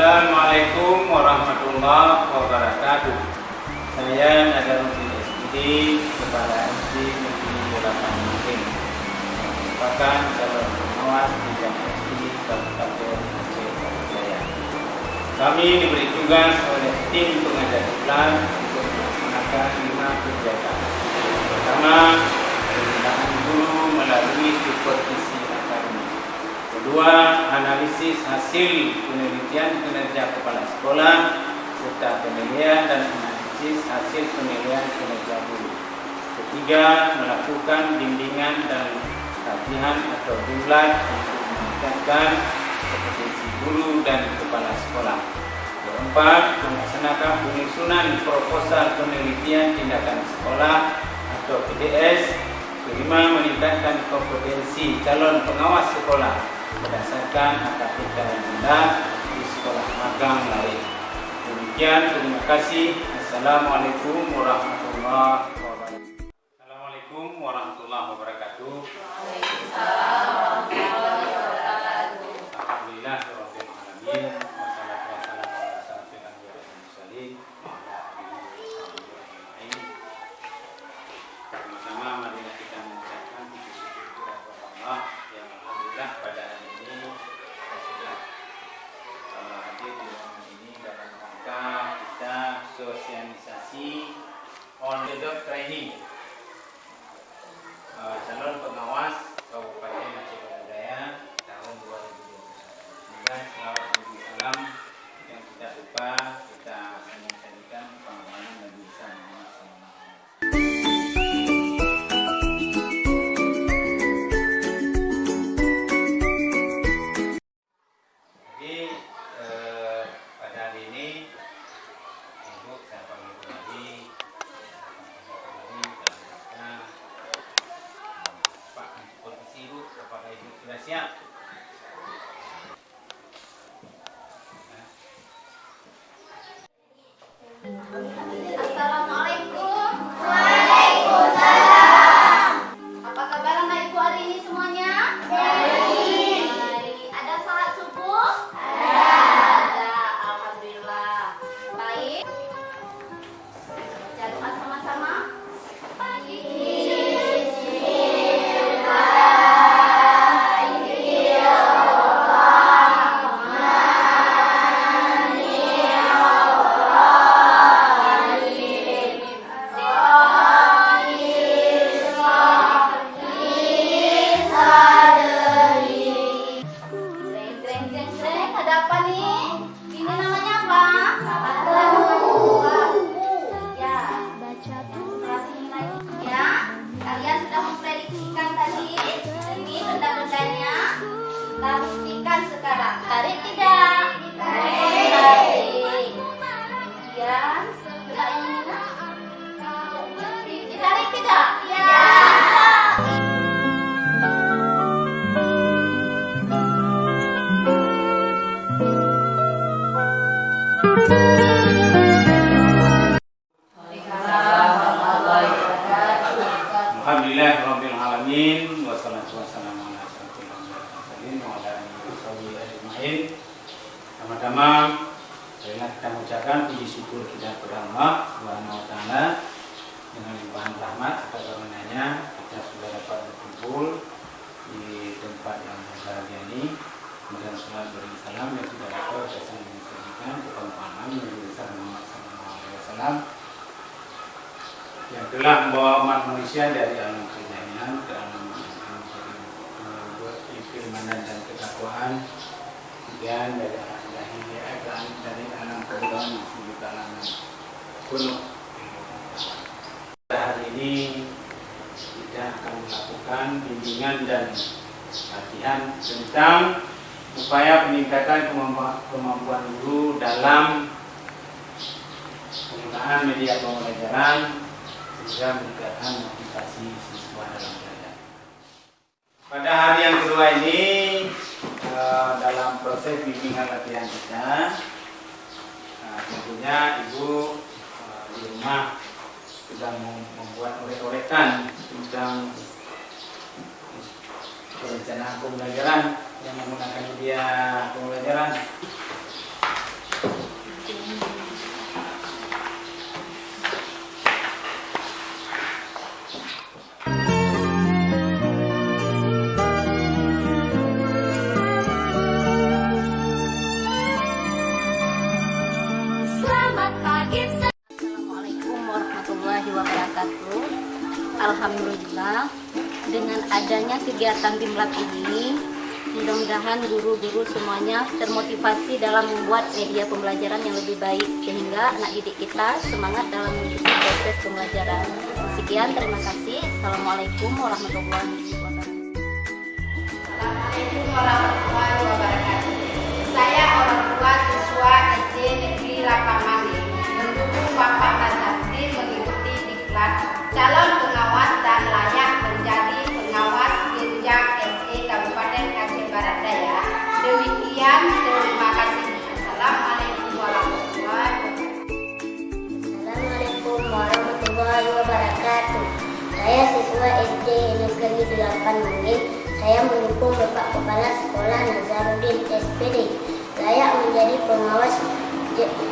Assalamualaikum warahmatullahi wabarakatuh. Saya Nadarudin SPD, Kepala SD Negeri 8 Mukim, merupakan calon pengawas bidang SD Kabupaten Aceh Jaya. Kami diberi tugas oleh tim pengajar iklan untuk melaksanakan 5 kegiatan. Pertama, pembinaan guru melalui supervisi akademik. Kedua, analisis hasil penelitian kinerja kepala sekolah serta penilaian dan analisis hasil penilaian kinerja guru. Ketiga, melakukan bimbingan dan kajian atau bulat untuk meningkatkan kompetensi guru dan kepala sekolah. Keempat, melaksanakan penyusunan proposal penelitian tindakan sekolah atau PTS. Kelima, meningkatkan kompetensi calon pengawas sekolah berdasarkan akademik yang rendah di sekolah magang lain. Demikian, terima kasih. Assalamualaikum warahmatullahi wabarakatuh. Assalamualaikum warahmatullahi wabarakatuh. Alhamdulillah rabbil alamin. Wassalatu wassalamu ala asyrofil anbiya'i wal mursalin wa ala alihi wa sahbihi ajma'in. Sama-sama mari kita mengucapkan puji syukur kepada Allah yang alhamdulillah pada hari ini kita sudah hadir di ruangan ini dalam rangka kita sosialisasi on the job training calon pengawas Kabupaten Aceh Jaya tahun 2021. Semoga selawat dan salam yang tidak lupa kita sampaikan pengamalan Nabi Muhammad SAW. Jadi pada hari ini Ibu saya panggil lagi Pak Polisi Ibu, apakah Ibu sudah siap? Assalamualaikum. Waalaikumsalam. Apa kabar anak ibu hari ini semuanya? Baik. Ada salat subuh? Ada. Alhamdulillah. Baik. Baca doa sama-sama. Jreng, ada apa nih? Ini namanya apa? Lagu. Ya. Perhatiin lagi ya. Kalian sudah memprediksikan tadi. Ini benda-bendanya. Kita buktikan sekarang. Tarik tidak? Tarik. Kemudian sebelah ini. Ditarik tidak? Ya. Alhamdulillah rabbil alamin. Wassalatu wassalamu ala asyrofil anbiya'i wal mursalin wa ala alihi wa sahbihi ajma'in. Pertama-tama marilah kita mengucapkan puji syukur kita kepada Allah Subhanahu wa taala dengan limpahan rahmat atas karunia-Nya kita sudah dapat berkumpul di tempat yang berbahagia ini. Kemudian salat beri salam yang tidak dapat saya sampaikan kepada Nabi Muhammad SAW yang telah membawa umat manusia dari alam kejahilan ke alam keimanan dan ketakwaan, kemudian dari alam jahiliyah dari alam kebodohan menuju ke alam kuno. Hari ini kita akan melakukan bimbingan dan latihan tentang upaya peningkatan kemampuan guru dalam penggunaan media pembelajaran sehingga meningkatkan motivasi siswa dalam belajar. Pada hari yang kedua ini dalam proses bimbingan latihan kita, tentunya Ibu di rumah sedang membuat orek-orekan tentang perencanaan pembelajaran yang menggunakan media pembelajaran. berjalannya kegiatan BIMLAB ini, mudah-mudahan guru-guru semuanya termotivasi dalam membuat media pembelajaran yang lebih baik sehingga anak didik kita semangat dalam mengikuti proses pembelajaran. Sekian, terima kasih. Assalamualaikum warahmatullahi wabarakatuh. Assalamualaikum warahmatullahi wabarakatuh. Saya orang tua siswa SD Negeri Lapangan mendukung Bapak Nazardin mengikuti diklat calon pengawas dan layak menjadi pengawas jenjang SD Kabupaten Aceh Barat Daya. Demikian, terima kasih. Assalamualaikum warahmatullahi wabarakatuh. Assalamualaikum warahmatullahi wabarakatuh. Saya siswa SD Negeri 8 Mungil. Saya mendukung Bapak Kepala Sekolah Nazardin SPD layak menjadi pengawas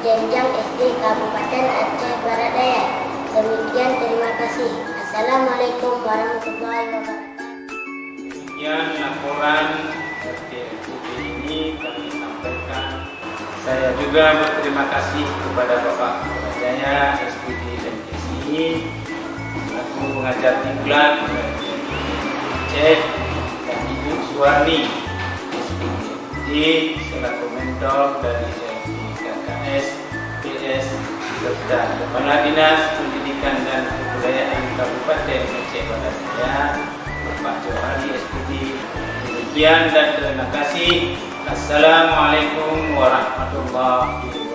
jenjang SD Kabupaten Aceh Barat Daya. Demikian, terima kasih. Assalamualaikum warahmatullahi wabarakatuh. Demikian laporan RT-RT ini kami sampaikan. Saya juga berterima kasih kepada Bapak Kepala Jaya SPD dan SI selaku pengajar diklat Aceh dan Ibu Suwarni SPD selaku mentor dari KKS PS serta Kepala Dinas Pendidikan dan Kebudayaan Kabupaten Aceh Barat Daya Bapak Johari SPD. Demikian dan terima kasih. Assalamualaikum warahmatullahi wabarakatuh.